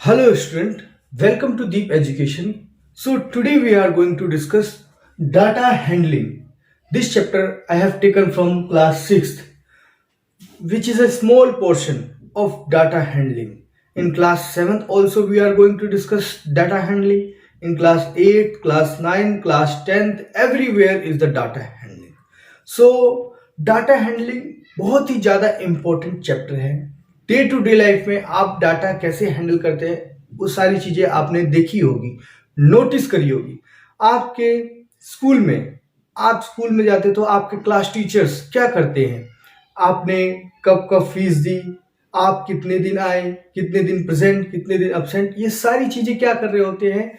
Hello student, welcome to Deep Education. So today we are going to discuss data handling. This chapter I have taken from class 6th, which is a small portion of data handling. In class 7th also we are going to discuss data handling. In class 8, class 9, class 10th, everywhere is the data handling. So data handling बहुत ही ज़्यादा important chapter है। Day to day life में आप data कैसे handle करते हैं वो सारी चीज़ें आपने देखी होगी, नोटिस करी होगी। आपके स्कूल में आप स्कूल में जाते तो आपके क्लास टीचर्स क्या करते हैं, आपने कब कब फीस दी, आप कितने दिन आए, कितने दिन प्रेजेंट, कितने दिन अब्सेंट, ये सारी चीज़ें क्या कर रहे होते हैं,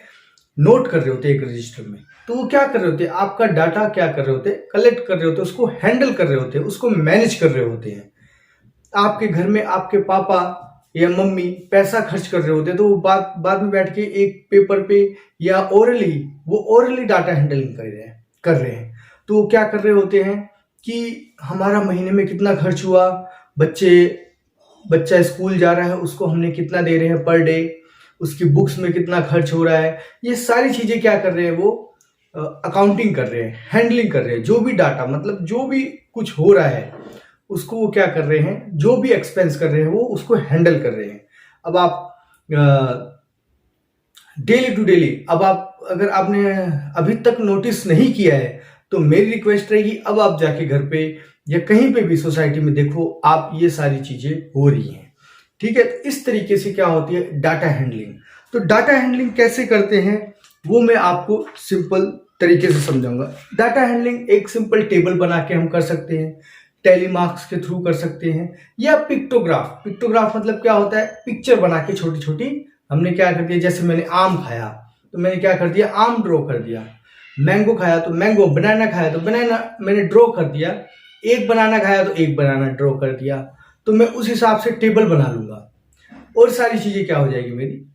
नोट कर रहे होते हैं एक रजिस्टर में। तो वो क्या कर रहे होते हैं, आपका डाटा क्या कर रहे होते हैं, कलेक्ट कर रहे होते हैं, उसको हैंडल कर रहे होते हैं, उसको मैनेज कर रहे होते हैं। आपके घर में आपके पापा या मम्मी पैसा खर्च कर रहे होते हैं तो वो बाद में बैठ के एक पेपर पे या ओरली डाटा हैंडलिंग कर रहे हैं। तो वो क्या कर रहे होते हैं कि हमारा महीने में कितना खर्च हुआ, बच्चा स्कूल जा रहा है उसको हमने कितना दे रहे हैं पर डे, उसकी बुक्स में कितना खर्च हो रहा है, ये सारी चीज़ें क्या कर रहे हैं, वो अकाउंटिंग कर रहे हैं, हैंडलिंग कर रहे हैं। जो भी डाटा मतलब जो भी कुछ हो रहा है उसको वो क्या कर रहे हैं, जो भी एक्सपेंस कर रहे हैं वो उसको हैंडल कर रहे हैं। अब आप डेली टू डेली अगर आपने अभी तक नोटिस नहीं किया है तो मेरी रिक्वेस्ट रहेगी अब आप जाके घर पे या कहीं पे भी सोसाइटी में देखो, आप ये सारी चीज़ें हो रही हैं। ठीक है, तो इस तरीके से क्या होती है डाटा हैंडलिंग। तो डाटा हैंडलिंग कैसे करते हैं वो मैं आपको सिंपल तरीके से समझाऊंगा। डाटा हैंडलिंग एक सिंपल टेबल बना के हम कर सकते हैं, टेलीमार्क्स के थ्रू कर सकते हैं, या पिक्टोग्राफ मतलब क्या होता है, पिक्चर बना के छोटी छोटी हमने क्या कर दिया, जैसे मैंने आम खाया तो मैंने क्या कर दिया, आम ड्रॉ कर दिया, मैंगो खाया तो मैंगो, बनाना खाया तो बनाना मैंने ड्रॉ कर दिया, एक बनाना खाया तो एक बनाना ड्रॉ कर दिया। तो मैं उस हिसाब से टेबल बना लूंगा और सारी चीजें क्या हो जाएगी, मेरी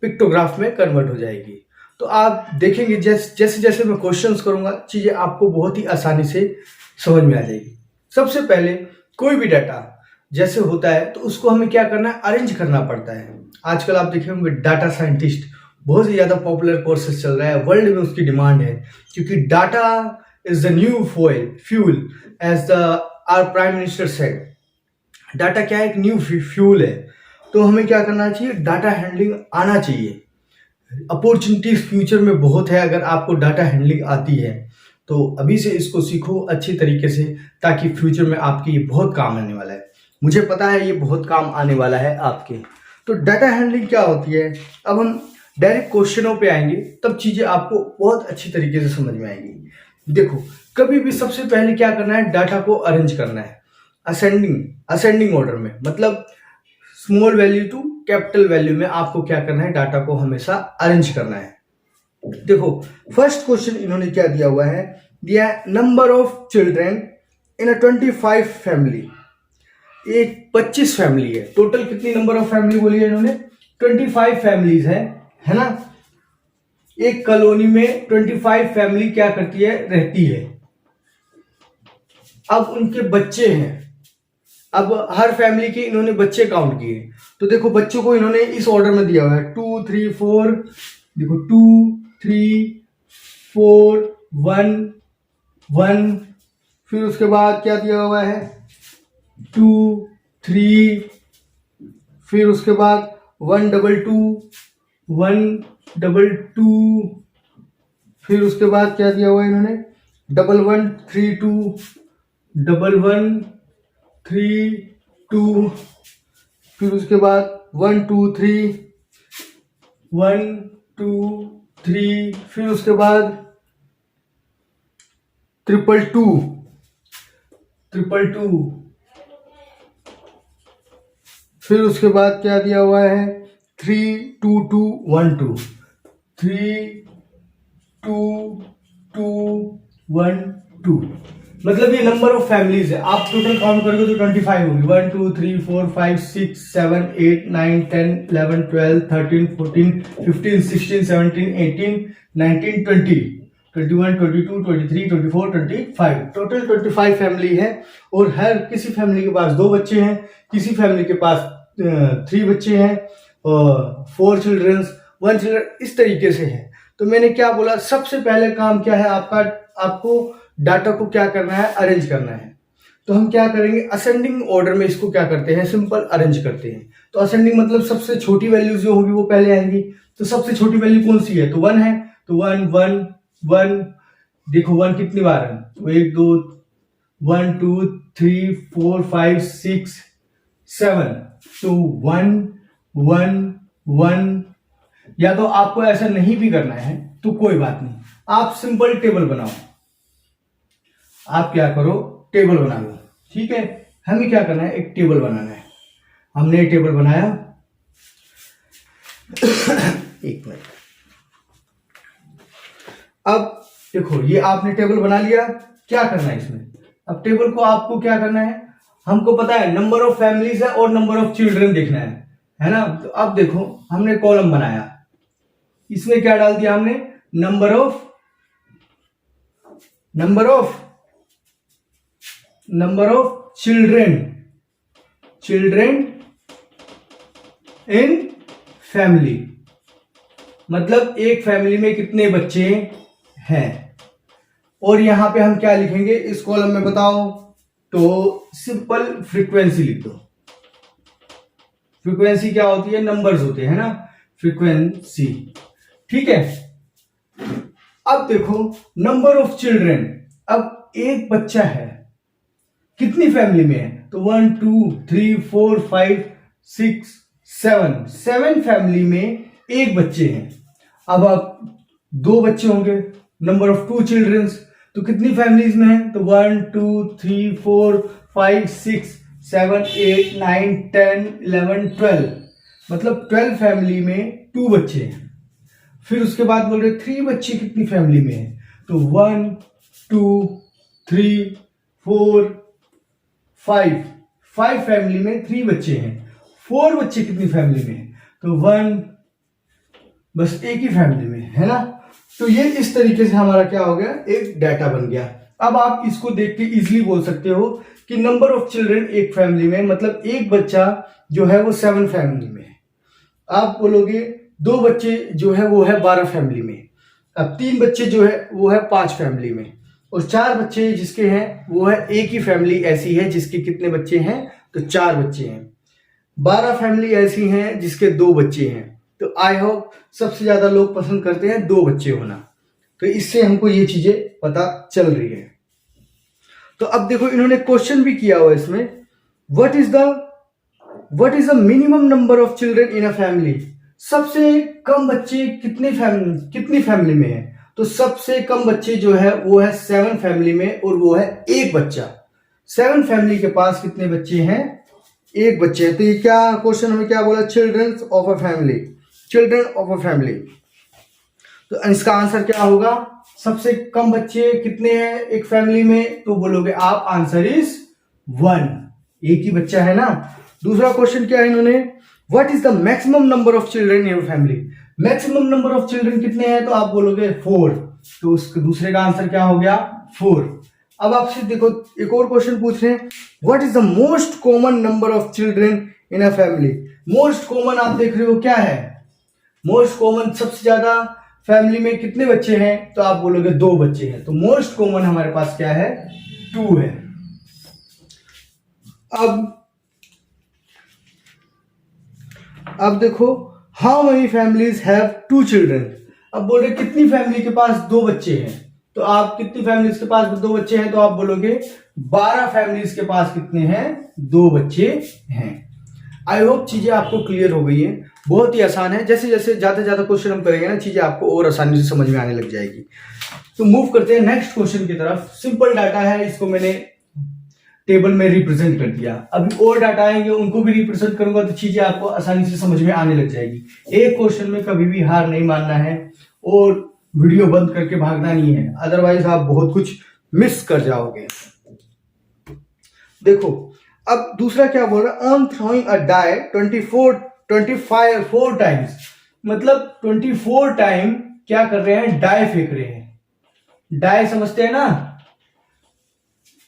पिक्टोग्राफ में कन्वर्ट हो जाएगी। तो आप देखेंगे जैसे जैसे मैं क्वेश्चंस करूंगा चीजें आपको बहुत ही आसानी से समझ में आ जाएगी। सबसे पहले कोई भी डाटा जैसे होता है तो उसको हमें क्या करना है, अरेंज करना पड़ता है। आजकल आप देखे होंगे डाटा साइंटिस्ट बहुत ही ज्यादा पॉपुलर कोर्सेज चल रहा है, वर्ल्ड में उसकी डिमांड है, क्योंकि data is the new fuel as the our prime minister said. Data क्या है, एक न्यू फ्यूल है। तो हमें क्या करना चाहिए, डाटा हैंडलिंग आना चाहिए। अपॉर्चुनिटीज फ्यूचर में बहुत है, अगर आपको डाटा हैंडलिंग आती है तो अभी से इसको सीखो अच्छी तरीके से, ताकि फ्यूचर में आपके ये बहुत काम आने वाला है। मुझे पता है ये बहुत काम आने वाला है आपके। तो डाटा हैंडलिंग क्या होती है, अब हम डायरेक्ट क्वेश्चनों पे आएंगे तब चीजें आपको बहुत अच्छी तरीके से समझ में आएंगी। देखो, कभी भी सबसे पहले क्या करना है, डाटा को अरेंज करना है असेंडिंग ऑर्डर में, मतलब small value to capital value में आपको क्या करना है, डाटा को हमेशा अरेंज करना है। देखो, फर्स्ट क्वेश्चन इन्होंने क्या दिया हुआ है, दिया number of children in a 25 family. एक 25 फैमिली है, टोटल कितनी नंबर ऑफ फैमिली बोली है इन्होंने, 25 फैमिलीज है ना। एक कॉलोनी में 25 फैमिली क्या करती है, रहती है। अब उनके बच्चे हैं, अब हर फैमिली के इन्होंने बच्चे काउंट किए। तो देखो बच्चों को इन्होंने इस ऑर्डर में दिया हुआ है 2 3 4, देखो 2 3 4 1 1, फिर उसके बाद क्या दिया हुआ है 2 3, फिर उसके बाद 1 2 2 1 2 2, फिर उसके बाद क्या दिया हुआ है इन्होंने 1 1 3 2 1 1 3 2, फिर उसके बाद 1 2 3 1 2 3, फिर उसके बाद 2 2 2, फिर उसके बाद क्या दिया हुआ है 3 2 2 1 2, 3 2 2 1 2। मतलब ये नंबर ऑफ फैमिलीज है। आप टोटल काउंट करोगे तो 25 होगी, 1 2 3 4 5 6 7 8 9 10 11 12 13 14 15 16 17 18 19 20 21 22 23 24 25, टोटल 25 फैमिली है। और हर किसी फैमिली के पास 2 बच्चे हैं, किसी फैमिली के पास 3 बच्चे हैं, 4 चिल्ड्रंस, 1 चिल्ड्रन, इस तरीके से है। तो मैंने क्या बोला, सबसे पहले काम क्या है आपका, आपको डाटा को क्या करना है, अरेंज करना है। तो हम क्या करेंगे, असेंडिंग ऑर्डर में इसको क्या करते हैं, सिंपल अरेंज करते हैं। तो असेंडिंग मतलब सबसे छोटी वैल्यू जो होगी वो पहले आएंगी। तो सबसे छोटी वैल्यू कौन सी है, तो 1 है। तो 1 1 1, देखो 1 कितनी बार है, तो 1 2 1 2 3 4 5 6 7, तो 1 1 1। या तो आपको ऐसा नहीं भी करना है तो कोई बात नहीं, आप सिंपल टेबल बनाओ। आप क्या करो, टेबल बना लो, ठीक है। हमें क्या करना है, एक टेबल बनाना है। हमने टेबल बनाया एक मिनट। अब देखो ये आपने टेबल बना लिया, क्या करना है इसमें, अब टेबल को आपको क्या करना है, हमको पता है नंबर ऑफ फैमिलीज है और नंबर ऑफ चिल्ड्रन देखना है ना। तो अब देखो हमने कॉलम बनाया, इसमें क्या डाल दिया हमने, number of children in family, मतलब एक फैमिली में कितने बच्चे हैं। और यहां पे हम क्या लिखेंगे इस कॉलम में बताओ, तो सिंपल फ्रीक्वेंसी लिख दो। फ्रीक्वेंसी क्या होती है, नंबर्स होते हैं ना, फ्रीक्वेंसी, ठीक है। अब देखो नंबर ऑफ चिल्ड्रन, अब एक बच्चा है, कितनी फैमिली में है, तो 1 2 3 4 5 6 7 फैमिली में एक बच्चे हैं। अब आप 2 बच्चे होंगे, नंबर ऑफ 2 चिल्ड्रंस, तो कितनी फैमिलीज में है, तो 1 2 3 4 5 6 7 8 9 10 11 12, मतलब 12 फैमिली में 2 बच्चे हैं। फिर उसके बाद बोल रहे 3 बच्चे कितनी फैमिली में है, तो 1 2 3 4 5 फैमिली में 3 बच्चे हैं। 4 बच्चे कितनी फैमिली में है, तो 1, बस एक ही फैमिली में है ना। तो ये इस तरीके से हमारा क्या हो गया, एक डाटा बन गया। अब आप इसको देख के इजिली बोल सकते हो कि नंबर ऑफ चिल्ड्रन एक फैमिली में, मतलब एक बच्चा जो है वो 7 फैमिली में है। आप बोलोगे 2 बच्चे जो है वो है 12 फैमिली में। अब 3 बच्चे जो है वो है 5 फैमिली में, और 4 बच्चे जिसके हैं वो है एक ही फैमिली ऐसी है जिसके कितने बच्चे हैं, तो 4 बच्चे हैं। 12 फैमिली ऐसी हैं जिसके 2 बच्चे हैं। तो आई होप सबसे ज्यादा लोग पसंद करते हैं 2 बच्चे होना। तो इससे हमको ये चीजें पता चल रही है। तो अब देखो इन्होंने क्वेश्चन भी किया हुआ इसमें, what is the minimum number of children in a family. सबसे कम बच्चे कितनी फैमिली में है, तो सबसे कम बच्चे जो है वो है 7 फैमिली में, और वो है एक बच्चा। 7 फैमिली के पास कितने बच्चे हैं, एक बच्चे है। तो ये क्या क्वेश्चन हमें क्या बोला, चिल्ड्रन ऑफ अ फैमिली। तो इसका आंसर क्या होगा, सबसे कम बच्चे कितने हैं एक फैमिली में, तो बोलोगे आप आंसर इज 1, एक ही बच्चा है ना। दूसरा क्वेश्चन क्या है इन्होंने, what is the maximum number of children in your family. Maximum number of children कितने हैं, तो आप बोलोगे 4, तो उसके दूसरे का आंसर क्या हो गया 4। अब आपसे देखो एक और क्वेश्चन पूछ रहे हैं, what is the most common number of children in a family. Most common आप देख रहे हो क्या है, मोस्ट कॉमन सबसे ज्यादा फैमिली में कितने बच्चे हैं, तो आप बोलोगे 2 बच्चे हैं। तो मोस्ट कॉमन हमारे पास क्या है, 2 है। अब देखो how many families have 2 children. अब बोल रहे कितनी फैमिली के पास 2 बच्चे हैं, तो आप कितनी फैमिलीज के पास 2 बच्चे हैं, तो आप बोलोगे 12 फैमिलीज के पास कितने हैं, 2 बच्चे हैं। आई होप चीजें आपको क्लियर हो गई है, बहुत ही आसान है। जैसे जैसे ज्यादा क्वेश्चन हम करेंगे ना, चीजें आपको और आसानी से समझ में आने लग जाएगी। तो मूव करते हैं नेक्स्ट क्वेश्चन की तरफ। सिंपल डाटा है, इसको मैंने टेबल में रिप्रेजेंट कर दिया। अभी और डाटा आएंगे उनको भी रिप्रेजेंट करूंगा, तो चीजें आपको आसानी से समझ में आने लग जाएगी। एक क्वेश्चन में कभी भी हार नहीं मानना है और वीडियो बंद करके भागना नहीं है, अदरवाइज आप बहुत कुछ मिस कर जाओगे। देखो अब दूसरा क्या बोल रहा है, on throwing a die 24 times, मतलब 24 टाइम क्या कर रहे हैं, डाई फेंक रहे हैं। डाई समझते हैं ना,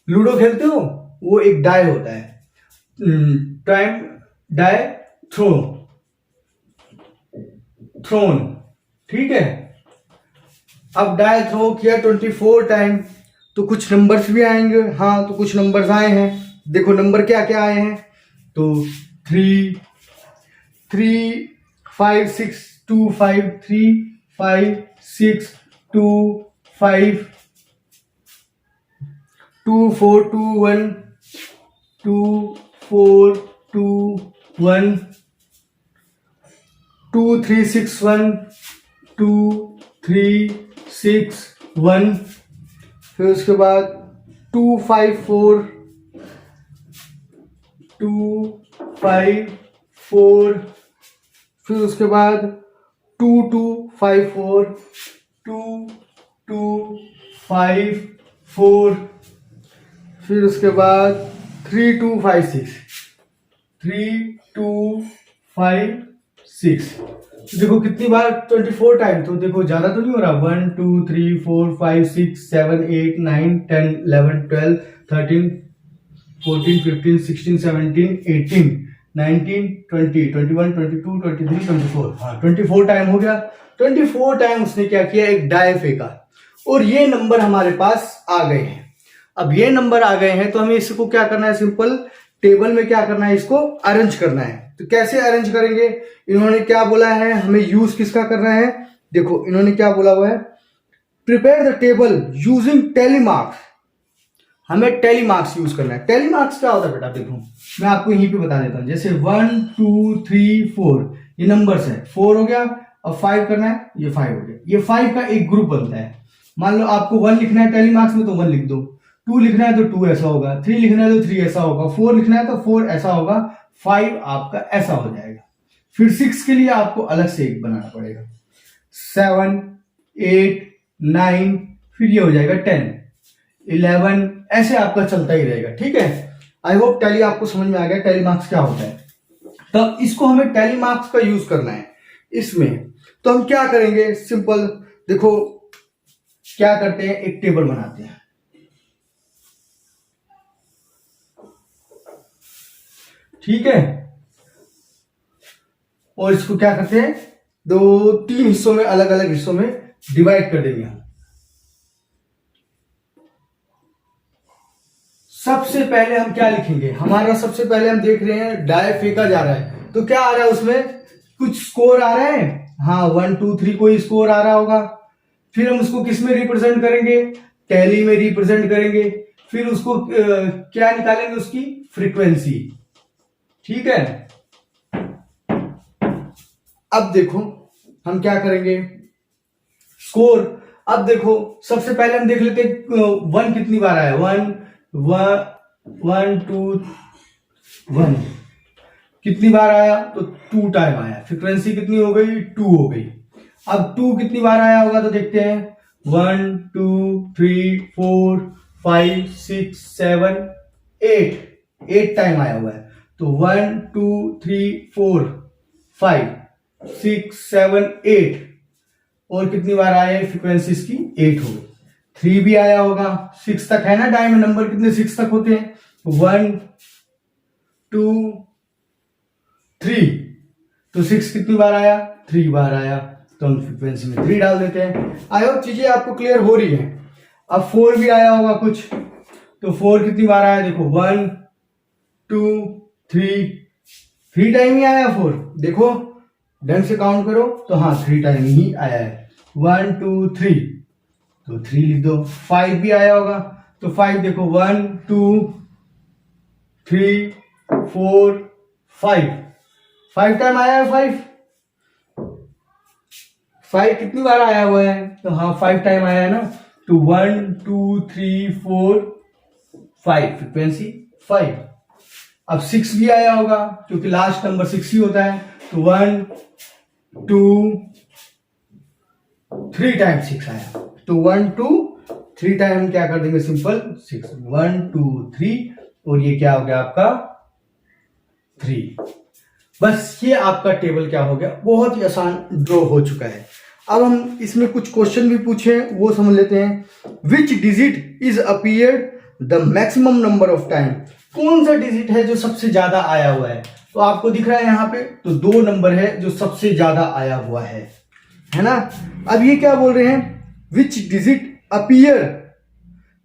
लूडो खेलते हो, वो एक डाई होता है, टाइम डाई थ्रो। थ्रोन, ठीक है। अब डाई थ्रो किया 24 टाइम, तो कुछ नंबर्स भी आएंगे। हाँ, तो कुछ नंबर्स आए हैं, देखो नंबर क्या क्या आए हैं। तो 3 3 5 6 2 5 3 5 6 2 5 2 4 2 1 2 4 2 1 2 3 6 1 2 3 6 1, फिर उसके बाद 2 5 4 2 5 4, फिर उसके बाद 2 2 5 4 2 2 5 4, फिर उसके बाद 3 2 5 6 3 2 5 6। देखो कितनी बार 24 टाइम, तो देखो ज्यादा तो नहीं हो रहा। 1 2 3 4 5 6 7 8 9 10 11 12 13 14 15 16 17 18 19 20 21 22 23 24। हाँ, 24 टाइम हो गया। 24 टाइम उसने क्या किया, एक डाई फेंका, और ये नंबर हमारे पास आ गए हैं। अब ये नंबर आ गए हैं तो हमें इसको क्या करना है, सिंपल टेबल में क्या करना है, इसको अरेंज करना है। तो कैसे अरेंज करेंगे, इन्होंने क्या बोला है, हमें यूज किसका करना है। देखो इन्होंने क्या बोला हुआ है, prepare the table using telemarks. हमें टेलीमार्क्स यूज करना है। टेलीमार्क्स क्या होता है बेटा, देखो मैं आपको यहीं पे बता देता हूं। जैसे 1 2 3 4 ये नंबर्स है, 4 हो गया, अब 5 करना है, ये 5 हो गया। ये 5 का एक ग्रुप बनता है। मान लो आपको 1 लिखना है टेलीमार्क्स में, तो 1 लिख दो। 2 लिखना है तो 2 ऐसा होगा, 3 लिखना है तो 3 ऐसा होगा, 4 लिखना है तो 4 ऐसा होगा, 5 आपका ऐसा हो जाएगा। फिर 6 के लिए आपको अलग से एक बनाना पड़ेगा, 7 8 9, फिर ये हो जाएगा 10 11, ऐसे आपका चलता ही रहेगा, ठीक है। आई होप टैली आपको समझ में आ गया टैली मार्क्स क्या होता है। तब इसको हमें टैली मार्क्स का यूज करना है इसमें। तो हम क्या करेंगे, सिंपल देखो क्या करते हैं, एक टेबल बनाते हैं, ठीक है। और इसको क्या करते हैं, 2-3 हिस्सों में, अलग अलग हिस्सों में डिवाइड कर देंगे हम। सबसे पहले हम क्या लिखेंगे, हमारा सबसे पहले हम देख रहे हैं डाई फेंका जा रहा है, तो क्या आ रहा है उसमें, कुछ स्कोर आ रहा है। हाँ 1 2 3 कोई स्कोर आ रहा होगा। फिर हम उसको किस में रिप्रेजेंट करेंगे, टैली में रिप्रेजेंट करेंगे। फिर उसको क्या निकालेंगे, उसकी फ्रीक्वेंसी, ठीक है। अब देखो हम क्या करेंगे, स्कोर। अब देखो सबसे पहले हम देख लेते हैं 1 कितनी बार आया, 1 2 1 कितनी बार आया, तो 2 टाइम आया। फ्रीक्वेंसी कितनी हो गई, 2 हो गई। अब 2 कितनी बार आया होगा, तो देखते हैं 1 2 3 4 5 6 7 8 टाइम आया हुआ है। तो 1 2 3 4 5 6 7 8, और कितनी बार आया, फ्रीक्वेंसी इसकी 8 हो गई। 3 भी आया होगा, 6 तक है ना, टाइम नंबर कितने 6 तक होते हैं, 1 2 3, तो 6 कितनी बार आया, 3 बार आया। तो हम फ्रीक्वेंसी में 3 डाल देते हैं। आई होप चीजें आपको क्लियर हो रही है। अब 4 भी आया होगा कुछ, तो 4 कितनी बार आया, देखो 1 2 3 टाइम ही आया 4। देखो ढंग से काउंट करो, तो हाँ 3 टाइम ही आया है। 1 2 3, तो 3 लिख दो। 5 भी आया होगा, तो 5 देखो 1 2 3 4 5 टाइम आया है। 5 कितनी बार आया हुआ है, तो हाँ 5 टाइम आया है ना। तो 1 2 3 4 5, फ्रीक्वेंसी 5। अब 6 भी आया होगा, क्योंकि लास्ट नंबर 6 ही होता है। तो 1 2 3 टाइम 6 आया, तो 1 2 3 टाइम हम क्या कर देंगे, सिंपल 6 1 2 3, और ये क्या हो गया आपका 3। बस ये आपका टेबल क्या हो गया, बहुत ही आसान ड्रॉ हो चुका है। अब हम इसमें कुछ क्वेश्चन भी पूछे, वो समझ लेते हैं। Which digit is appeared the maximum number of time, कौन सा डिजिट है जो सबसे ज्यादा आया हुआ है। तो आपको दिख रहा है यहाँ पे, तो 2 नंबर है जो सबसे ज्यादा आया हुआ है ना। अब ये क्या बोल रहे हैं, which digit appear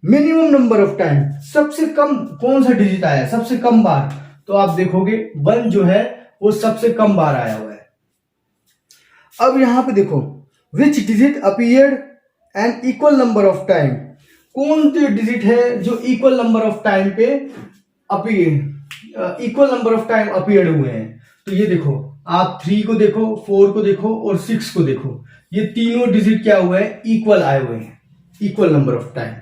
minimum number of time, सबसे कम कौन सा डिजिट आया है सबसे कम बार, तो आप देखोगे 1 जो है वो सबसे कम बार आया हुआ है। अब यहां पे देखो, which digit appeared an equal number of time, कौन से डिजिट है जो इक्वल नंबर ऑफ टाइम पे equal number of time appeared हुए हैं। तो ये देखो, आप 3 को देखो, 4 को देखो और 6 को देखो, ये तीनों डिजिट क्या हुए हैं, इक्वल आए हुए हैं, इक्वल नंबर ऑफ टाइम।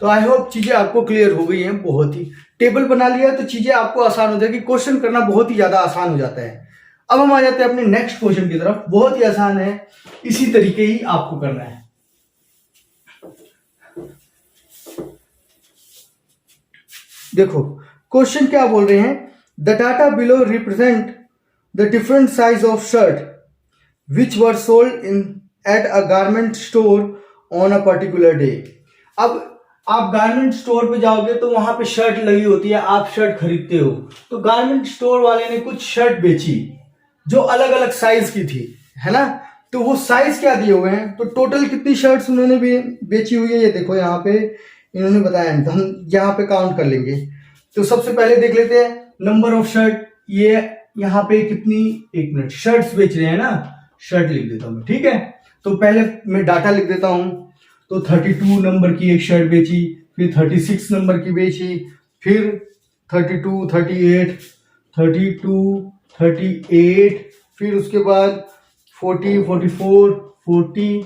तो आई होप चीजें आपको क्लियर हो गई हैं। बहुत ही टेबल बना लिया तो चीजें आपको आसान हो जाएगी, क्वेश्चन करना बहुत ही ज्यादा आसान हो जाता है। अब हम आ जाते हैं अपने नेक्स्ट क्वेश्चन की तरफ। बहुत ही आसान है, इसी तरीके ही आपको करना है। देखो क्वेश्चन क्या बोल रहे हैं, the data below represent the different size of shirt which were sold in at a garment store on a particular day. अब आप गारमेंट स्टोर पे जाओगे तो वहां पे शर्ट लगी होती है, आप शर्ट खरीदते हो, तो गारमेंट स्टोर वाले ने कुछ शर्ट बेची जो अलग अलग साइज की थी, है ना। तो वो साइज क्या दिए हुए हैं, तो टोटल कितनी शर्ट्स उन्होंने भी बेची हुई है ये देखो यहाँ पे इन्होंने बताया है, तो हम यहाँ पे काउंट कर लेंगे। तो सबसे पहले देख लेते हैं नंबर ऑफ शर्ट, ये यहाँ पे कितनी, 1 मिनट, शर्ट्स बेच रहे हैं ना, शर्ट लिख देता हूँ, ठीक है। तो पहले मैं डाटा लिख देता हूँ, तो 32 नंबर की एक शर्ट बेची, फिर 36 नंबर की बेची, फिर 32, 38, 32, 38, फिर उसके बाद 40, 44, 40,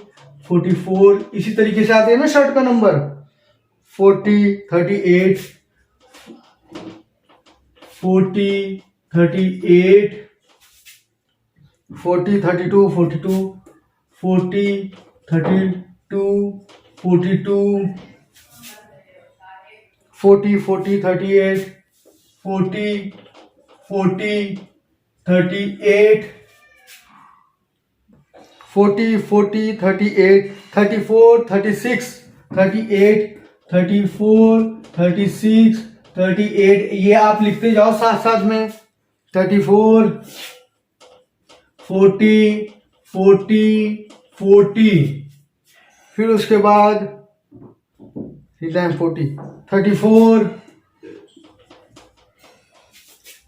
44, इसी तरीके से आते हैं ना शर्ट का नंबर, 40, 38, 40, 38, 40, 32, 42, 40, 32, 42, 40, 40, 38, 40, 40, 38, 40, 40, 38, 34, 36, 38, 34, 36, 38, ये आप लिखते जाओ साथ साथ में, 34, 40, 40, 40, फिर उसके बाद 40, 34,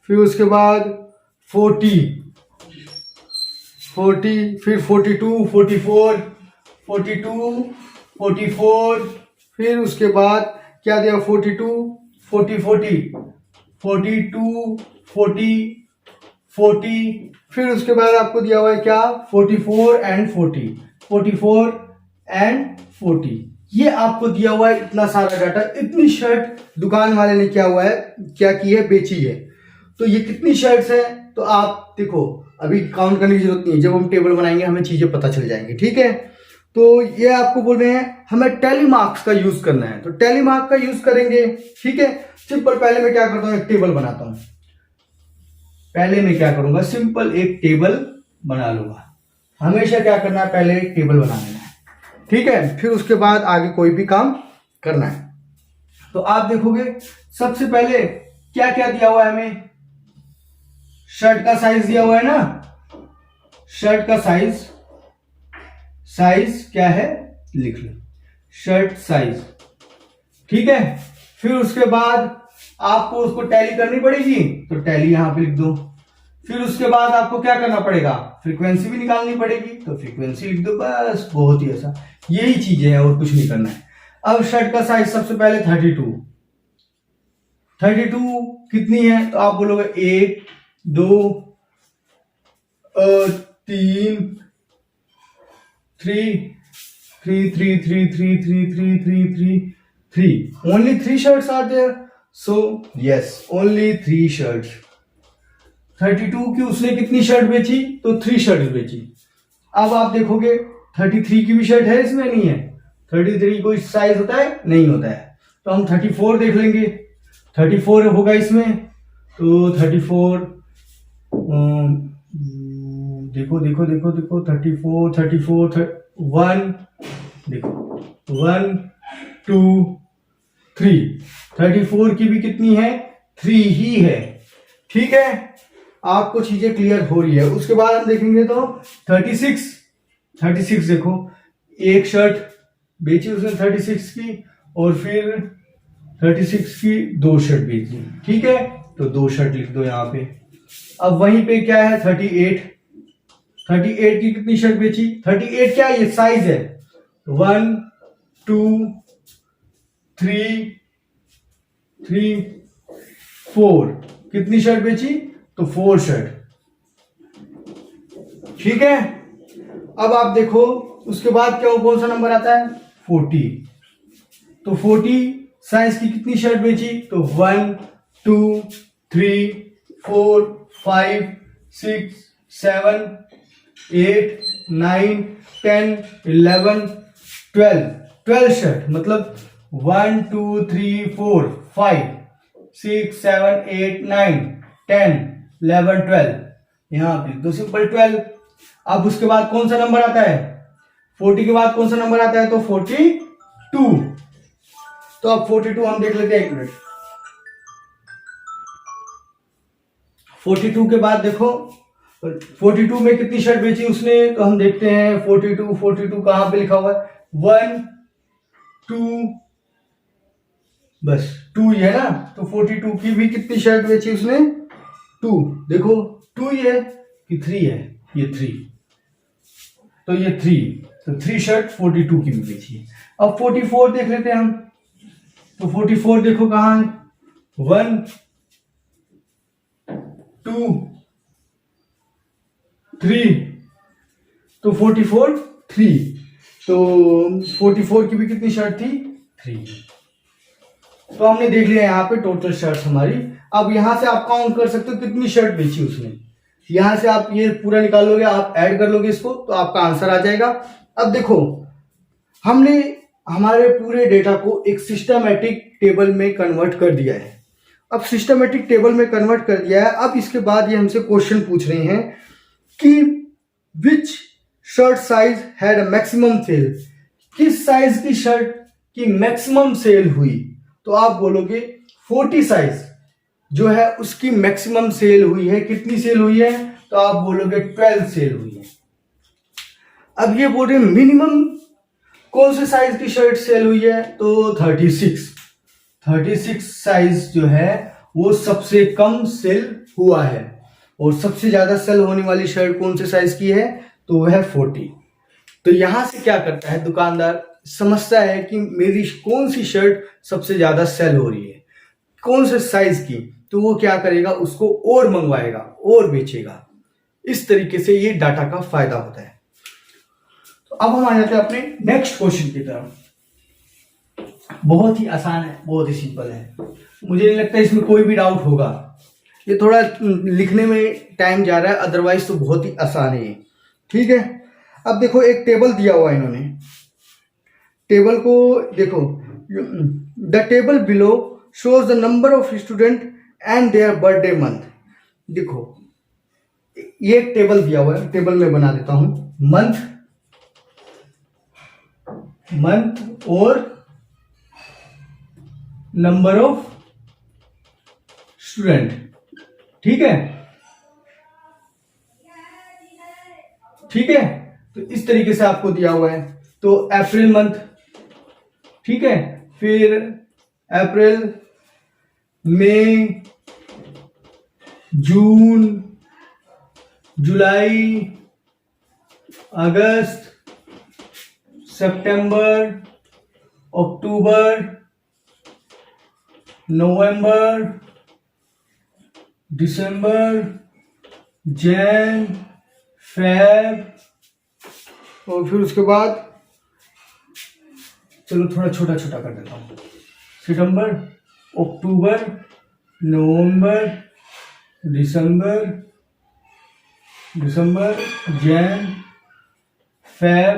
फिर उसके बाद 40, 40, फिर 42, 44, 42, 44, फिर उसके बाद क्या दिया, 42, 40, 40, 42, 40, 40, फिर उसके बाद आपको दिया हुआ है क्या, 44 एंड 40, 44 एंड 40, ये आपको दिया हुआ है इतना सारा डाटा। इतनी शर्ट दुकान वाले ने क्या हुआ है, क्या की है, बेची है। तो ये कितनी शर्ट्स है, तो आप देखो अभी काउंट करने की जरूरत नहीं है, जब हम टेबल बनाएंगे हमें चीजें पता चल जाएंगी, ठीक है। तो ये आपको बोल रहे हैं हमें टेलीमार्क्स का यूज करना है, तो टेलीमार्क का यूज करेंगे, ठीक है। सिंपल, पहले मैं क्या करता हूं, एक टेबल बनाता हूं। पहले मैं क्या करूंगा, सिंपल एक टेबल बना लूंगा। हमेशा क्या करना है, पहले एक टेबल बना लेना है, ठीक है, फिर उसके बाद आगे कोई भी काम करना है। तो आप देखोगे सबसे पहले क्या क्या दिया हुआ है हमें, शर्ट का साइज दिया हुआ है ना, शर्ट का साइज क्या है लिख लो, शर्ट साइज, ठीक है। फिर उसके बाद आपको उसको टैली करनी पड़ेगी, तो टैली यहां पे लिख दो। फिर उसके बाद आपको क्या करना पड़ेगा, फ्रीक्वेंसी भी निकालनी पड़ेगी, तो फ्रीक्वेंसी लिख दो, बस बहुत ही ऐसा, यही चीजें हैं और कुछ नहीं करना है। अब शर्ट का साइज सबसे पहले 32 कितनी है, तो आप बोलोगे 1 2 3 only 3 shirts are there, so yes, only 3 shirts। 32 की उसने कितनी शर्ट बेची, तो 3 शर्ट बेची। अब आप देखोगे 33 की भी शर्ट है इसमें, नहीं है, 33 कोई साइज होता है, नहीं होता है, तो हम 34 देख लेंगे, 34 होगा इसमें, तो 34 देखो 34 1 देखो 1 2 3, 34 की भी कितनी है, 3 ही है, ठीक है। आपको चीजें क्लियर हो रही है। उसके बाद हम देखेंगे तो 36 देखो, एक शर्ट बेची उसने 36 की, और फिर 36 की 2 शर्ट बेची, ठीक है, तो 2 शर्ट लिख दो यहाँ पे। अब वहीं पे क्या है 38 की कितनी शर्ट बेची, 38 क्या है, ये साइज है, 1 2 3 4, कितनी शर्ट बेची, तो 4 शर्ट, ठीक है। अब आप देखो उसके बाद क्या, कौन सा नंबर आता है, 40, तो 40 साइज की कितनी शर्ट बेची, तो 1 2 3 4 5 6 7 8 9 10 11 12 शर्ट, मतलब 1 2 3 4 5 6 7 8 9 10 11 12, यहां पे तो सिंपल 12। अब उसके बाद कौन सा नंबर आता है, 40 के बाद कौन सा नंबर आता है, तो 42। तो अब 42 हम देख लेते हैं, एक मिनट। 42 के बाद देखो 42 में कितनी शर्ट बेची उसने, तो हम देखते हैं 42 कहां पे लिखा हुआ है, 1 2, बस 2 ही है ना, तो 42 की भी कितनी शर्ट बेची उसने, 2, देखो 2 ही है कि 3 है, ये 3, तो ये 3, तो 3 शर्ट 42 की भी बेची है। अब 44 देख लेते हैं हम, तो 44 देखो कहां है, 1 2 3, तो 44 3, तो 44 की भी कितनी शर्ट थी, 3। तो हमने देख लिया यहाँ पे टोटल शर्ट्स हमारी। अब यहां से आप काउंट कर सकते हो कितनी शर्ट बेची उसने, यहां से आप ये पूरा निकाल लोगे, आप ऐड कर लोगे इसको, तो आपका आंसर आ जाएगा। अब देखो हमने हमारे पूरे डेटा को एक सिस्टमैटिक टेबल में कन्वर्ट कर दिया है। अब सिस्टमैटिक टेबल में कन्वर्ट कर दिया है, अब इसके बाद ये हमसे क्वेश्चन पूछ रहे हैं कि which shirt size had a maximum sale, किस साइज की शर्ट की मैक्सिमम सेल हुई, तो आप बोलोगे 40 साइज जो है उसकी मैक्सिमम सेल हुई है, कितनी सेल हुई है, तो आप बोलोगे 12 सेल हुई है। अब ये बोल रहे हैं मिनिमम कौन से साइज की शर्ट सेल हुई है, तो 36 साइज जो है वो सबसे कम सेल हुआ है, और सबसे ज्यादा सेल होने वाली शर्ट कौन से साइज की है, तो वह है 40। तो यहां से क्या करता है दुकानदार, समझता है कि मेरी कौन सी शर्ट सबसे ज्यादा सेल हो रही है, कौन से साइज की, तो वो क्या करेगा, उसको और मंगवाएगा और बेचेगा। इस तरीके से ये डाटा का फायदा होता है। तो अब हम आ जाते हैं अपने नेक्स्ट क्वेश्चन की तरफ। बहुत ही आसान है, बहुत ही सिंपल है, मुझे नहीं लगता इसमें कोई भी डाउट होगा। ये थोड़ा लिखने में टाइम जा रहा है, अदरवाइज तो बहुत ही आसान है ये, ठीक है। अब देखो एक टेबल दिया हुआ है इन्होंने, टेबल को देखो, the table below shows the number of student and their birthday month. देखो ये एक टेबल दिया हुआ है, टेबल में बना देता हूं, मंथ और नंबर ऑफ स्टूडेंट, ठीक है, ठीक है। तो इस तरीके से आपको दिया हुआ है, तो अप्रैल मंथ, ठीक है, फिर अप्रैल, मई, जून, जुलाई, अगस्त, सितंबर, अक्टूबर, नवंबर, दिसंबर, जैन, फेब, और फिर उसके बाद चलो थोड़ा छोटा छोटा कर देता हूँ, सितंबर, अक्टूबर, नवंबर, दिसंबर, जैन, फेब,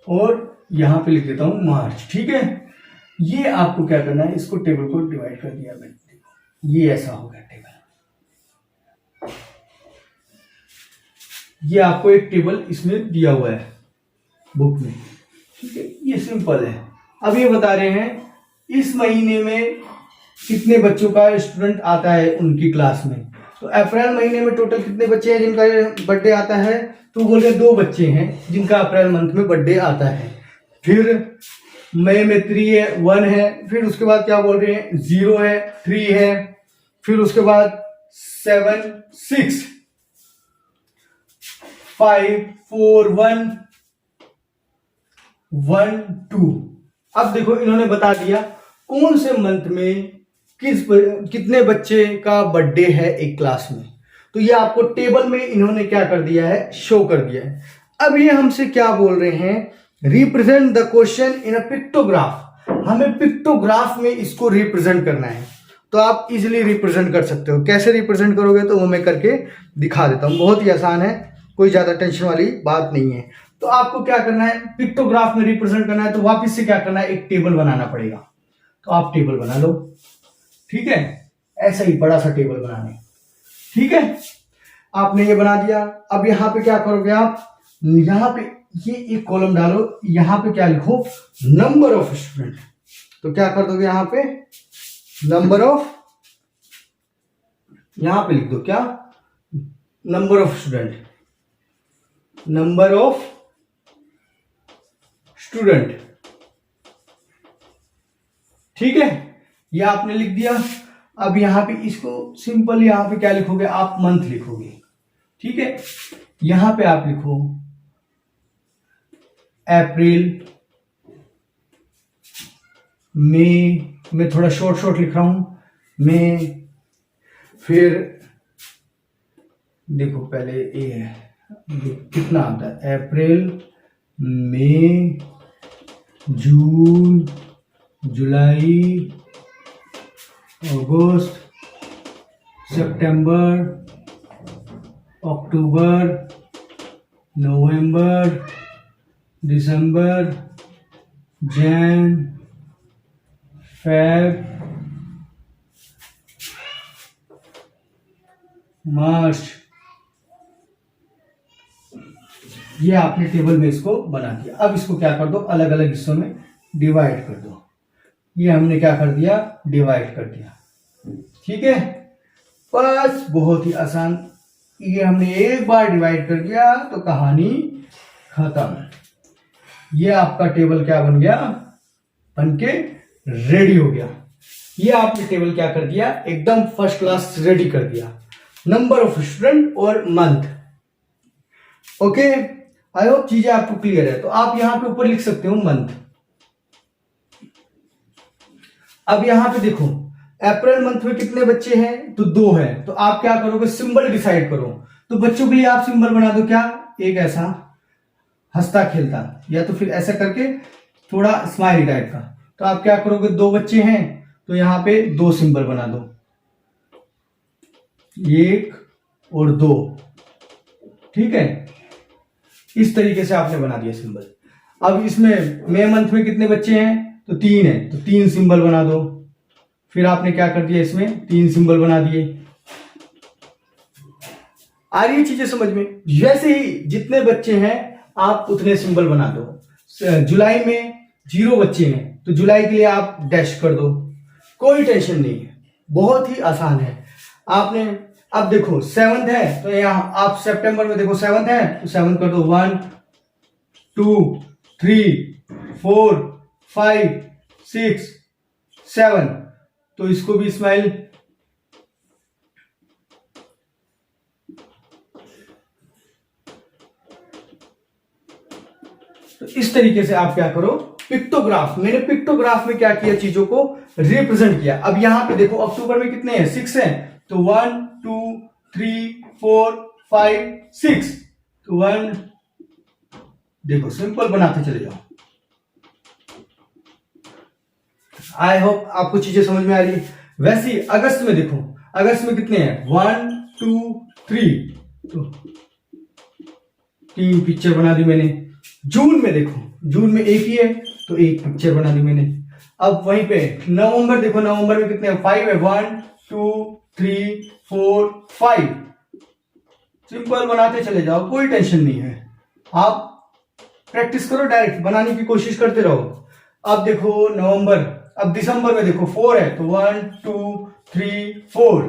और यहां पे लिख देता हूं मार्च, ठीक है। ये आपको क्या करना है, इसको टेबल को डिवाइड कर दिया मैंने, ये ऐसा हो गया टेबल। ये आपको एक टेबल इसमें दिया हुआ है बुक में, ठीक है, ये सिंपल है। अब ये बता रहे हैं इस महीने में कितने बच्चों का स्टूडेंट आता है उनकी क्लास में, तो अप्रैल महीने में टोटल कितने बच्चे हैं जिनका बर्थडे आता है? तो बोल रहे 2 बच्चे हैं जिनका अप्रैल मंथ में बर्थडे आता है। फिर मई में 3 है, 1 है, फिर उसके बाद क्या बोल रहे हैं 0 है, 3 है, फिर उसके बाद 7, 6, 5, 4, 1, 1, 2। अब देखो इन्होंने बता दिया कौन से मंथ में कितने बच्चे का बर्थडे है एक क्लास में। तो ये आपको टेबल में इन्होंने क्या कर दिया है, शो कर दिया है। अब ये हमसे क्या बोल रहे हैं, represent the question in a pictograph. हमें पिक्टोग्राफ में इसको रिप्रेजेंट करना है। तो आप इजिली रिप्रेजेंट कर सकते हो। कैसे रिप्रेजेंट करोगे तो वो मैं करके दिखा देता हूं। बहुत ही आसान है, कोई ज्यादा टेंशन वाली बात नहीं है। तो आपको क्या करना है, पिक्टोग्राफ में रिप्रेजेंट करना है तो वापस से क्या करना है, एक टेबल बनाना पड़ेगा। तो आप टेबल बना लो, ठीक है, ऐसा ही बड़ा सा टेबल बनाने, ठीक है। आपने ये बना दिया। अब यहां पे क्या करोगे आप, यहां पे ये एक कॉलम डालो, यहां पे क्या लिखो, नंबर ऑफ स्टूडेंट। तो क्या कर दोगे यहां पे, नंबर ऑफ, यहां पे लिख दो क्या, number of student, number of student, ठीक है, ये आपने लिख दिया। अब यहां पे इसको सिंपल यहां पे क्या लिखोगे आप, मंथ लिखोगे, ठीक है। यहां पे आप लिखो अप्रैल, मई, मैं थोड़ा शॉर्ट लिख रहा हूं, मई, फिर देखो पहले ये कितना आता है, अप्रैल, मई, जून, जुलाई, अगस्त, सितंबर, अक्टूबर, नवंबर, दिसंबर, जैन, फेब, मार्च। ये आपने टेबल में इसको बना दिया। अब इसको क्या कर दो, अलग अलग हिस्सों में डिवाइड कर दो। ये हमने क्या कर दिया, डिवाइड कर दिया, ठीक है। बस बहुत ही आसान, ये हमने एक बार डिवाइड कर दिया तो कहानी खत्म। ये आपका टेबल क्या बन गया, बन के रेडी हो गया। ये आपने टेबल क्या कर दिया, एकदम फर्स्ट क्लास रेडी कर दिया, नंबर ऑफ स्टूडेंट और मंथ। ओके, आई होप चीजें आपको क्लियर है। तो आप यहां पे ऊपर लिख सकते हो मंथ। अब यहां पे देखो अप्रैल मंथ में कितने बच्चे हैं, तो 2 हैं। तो आप क्या करोगे, सिंबल डिसाइड करो। तो बच्चों के लिए आप सिंबल बना दो, क्या, एक ऐसा हंसता खेलता, या तो फिर ऐसा करके थोड़ा स्माइली टाइप का। तो आप क्या करोगे, 2 बच्चे हैं तो यहां पे 2 सिंबल बना दो, 1 और 2, ठीक है। इस तरीके से आपने बना दिया सिंबल। अब इसमें मई मंथ में कितने बच्चे हैं, तो 3 है, तो 3 सिंबल बना दो। फिर आपने क्या कर दिया, इसमें 3 सिंबल बना दिए। आ रही है चीजें समझ में। जैसे ही जितने बच्चे हैं आप उतने सिंबल बना दो। जुलाई में 0 बच्चे हैं तो जुलाई के लिए आप डैश कर दो, कोई टेंशन नहीं है, बहुत ही आसान है। आपने अब देखो 7th है तो यहां आप सितंबर में देखो 7th है तो 7 कर दो, 1, 2, 3, 4, 5, 6, 7। तो इसको भी स्माइल, तो इस तरीके से आप क्या करो, पिक्टोग्राफ। मैंने पिक्टोग्राफ में क्या किया, चीजों को रिप्रेजेंट किया। अब यहां पे देखो अक्टूबर में कितने हैं, 6 हैं, तो 1, 2, 3, 4, 5, 6। तो 1, देखो सिंपल बनाते चले जाओ। आई होप आपको चीजें समझ में आ रही है। वैसे ही अगस्त में देखो, अगस्त में कितने हैं, 1, 2, 3, तो 3 पिक्चर बना दी मैंने। जून में देखो, जून में 1 ही है तो 1 पिक्चर बना दी मैंने। अब वहीं पे नवंबर देखो, नवंबर में कितने हैं, 5 है, 1, 2, 3, 4, 5। सिंपल बनाते चले जाओ, कोई टेंशन नहीं है। आप प्रैक्टिस करो, डायरेक्ट बनाने की कोशिश करते रहो। अब देखो नवंबर, अब दिसंबर में देखो 4 है तो 1, 2, 3, 4।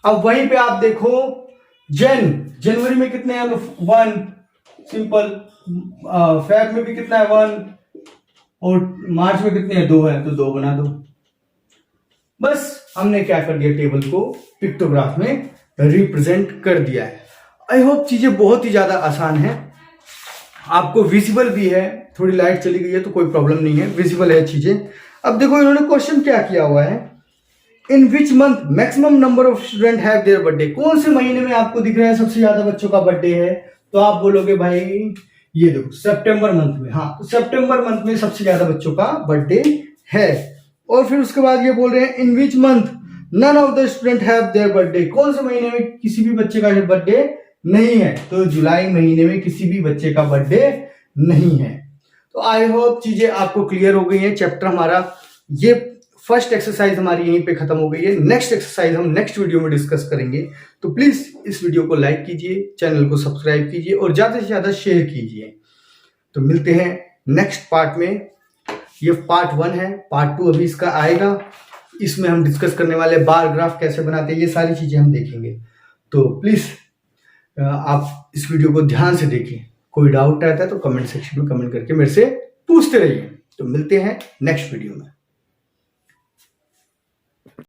अब वहीं पे आप देखो जनवरी में कितने हैं? 1 सिंपल। फेब में भी कितना है? 1। और मार्च में कितने हैं? 2 है, तो 2 बना दो। बस हमने क्या कर दिया, टेबल को पिक्टोग्राफ में रिप्रेजेंट कर दिया है। आई होप चीजें बहुत ही ज्यादा आसान है, आपको विजिबल भी है। थोड़ी लाइट चली गई है तो कोई प्रॉब्लम नहीं है, विजिबल है चीजें। अब देखो इन्होंने क्वेश्चन क्या किया हुआ है, in which month maximum number of student have their birthday. कौन से महीने में आपको दिख रहा है सबसे ज्यादा बच्चों का बर्थडे है? तो आप बोलोगे भाई ये देखो सितंबर मंथ में। हाँ, तो सितंबर मंथ में सबसे ज्यादा बच्चों का बर्थडे है। और फिर उसके बाद ये बोल रहे हैं in which month none of the student have their birthday. कौन से महीने में किसी भी बच्चे का बर्थडे नहीं है? तो जुलाई महीने में किसी भी बच्चे का बर्थडे नहीं है। तो आई होप चीजें आपको क्लियर हो गई है। चैप्टर हमारा ये फर्स्ट एक्सरसाइज हमारी यहीं पे खत्म हो गई है। नेक्स्ट एक्सरसाइज हम नेक्स्ट वीडियो में डिस्कस करेंगे। तो प्लीज इस वीडियो को लाइक कीजिए, चैनल को सब्सक्राइब कीजिए और ज्यादा से ज्यादा शेयर कीजिए। तो मिलते हैं नेक्स्ट पार्ट में। ये पार्ट 1 है, पार्ट 2 अभी इसका आएगा। इसमें हम डिस्कस करने वाले बार ग्राफ कैसे बनाते हैं, ये सारी चीजें हम देखेंगे। तो प्लीज आप इस वीडियो को ध्यान से देखिए। कोई डाउट रहता है तो कमेंट सेक्शन में कमेंट करके मेरे से पूछते रहिए। तो मिलते हैं नेक्स्ट वीडियो में।